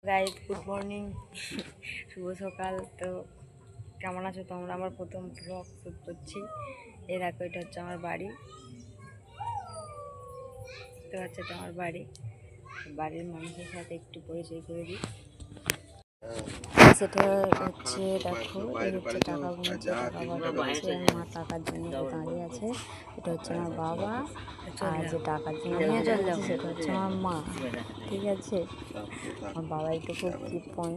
Guys good morning, শুভ সকাল। তো কেমন আছো তোমরা? আমার প্রথম ব্লগ শুট করছি। এই দেখো, এটা হচ্ছে আমার বাড়ি। তো হচ্ছে এটা আমার বাড়ি। বাড়ির মানুষের সাথে একটু পরিচয় করে দিই। সেটা হচ্ছে দেখো, এই হচ্ছে টাকা গুনছে, টাকা বাড়ছে। মা টাকার জন্য দাঁড়িয়ে আছে। এটা হচ্ছে আমার বাবা, আর যে টাকার জন্য দাঁড়িয়ে আছে সেটা হচ্ছে আমার মা। ঠিক আছে, আমার বাবা একটু খুব কৃপণ,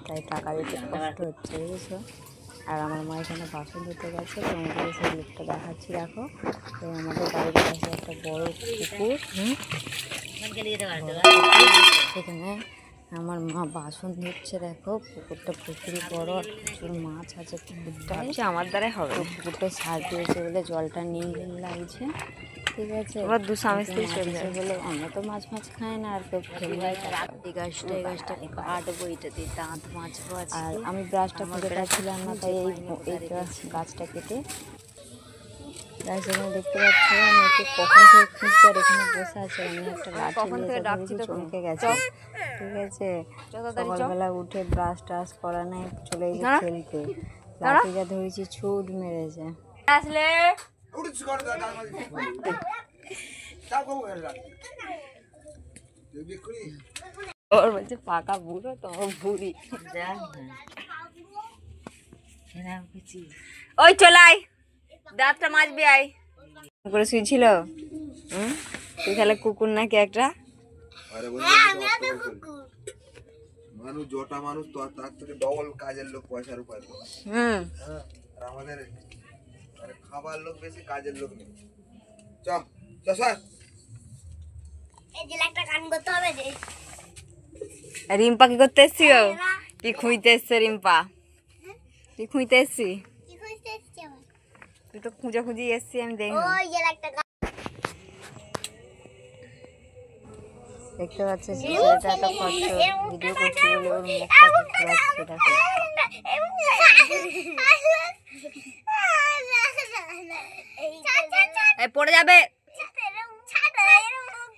তাই টাকা দিতে কষ্ট হচ্ছে, বুঝেছো। আর আমার মা এখানে বাসন ধুতে গেছে। তোমাদের সেই লোকটা দেখাচ্ছি, দেখো। তো আমাদের বাড়ির পাশে একটা বড় পুকুর, সেখানে আমার মা বাসন ধুচ্ছে। দেখো, পুকুরটা প্রচুর বড়, প্রচুর মাছ আছে পুকুরটায়। আমার দ্বারাই হবে। পুকুরটায় সার দিয়েছে বলে জলটা নীল নীল লাগছে। ঠিক আছে, আমরা দু স্বামী স্ত্রী বলে আমরা তো মাছ খাই না, আর কেউ ফেলবে। এই গাছটা কাটবো, এটাতে দাঁত মাছবো। আর আমি ব্রাশটা খুঁজে পাচ্ছিলাম না, তাই এই গাছটা কেটে গাছ এখানে দেখতে পাচ্ছ। আমি একটু কখন থেকে খুঁজছি, আর এখানে বসে আছে। আমি একটা লাঠি নিয়ে চমকে গেছে। ঠিক আছে, সকালবেলা উঠে ব্রাশ টাশ করা নাই, চলে গেছে খেলতে। লাঠিটা ধরেছি, ছুট মেরেছে। আসলে ওর বলছে পাকা বুড়ো, তোমার বুড়ি। ওই চলাই, দাঁতটা মাজবি, আয় করে শুয়েছিল। তুই তাহলে কুকুর নাকি একটা? মানুষ জটা মানুষ তো তার থেকে ডবল কাজের লোক, পয়সার উপায়। আর আমাদের খাবার লোক বেশি, কাজের লোক নেই। রিম্পা কি করতে এসছি গো? কি খুঁজতে এসছে রিম্পা? কি খুঁজতে এসছি? তুই তো খুঁজি এসছি, আমি দেখি। দেখতে পাচ্ছিস ছেলেটা এত কষ্ট ভিডিও করছে বলে ওর মুখটা ঘুরাচ্ছে। দেখো, পড়ে যাবে।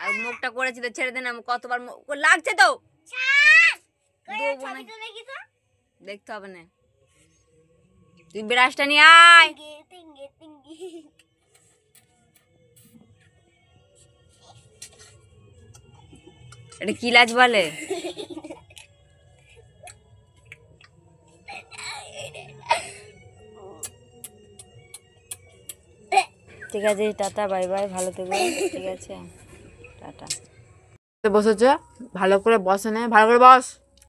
আর মুখটা করেছি তো, ছেড়ে দে না। কতবার লাগছে তো, দেখতে হবে না। তুই ব্রাশটা নিয়ে আয়। এটা কি লাজ বলে? ঠিক আছে, টাটা, বাই বাই, ভালো থেকো। ঠিক আছে, টাটা। বসেছ, ভালো করে বসে নে, ভালো করে বস।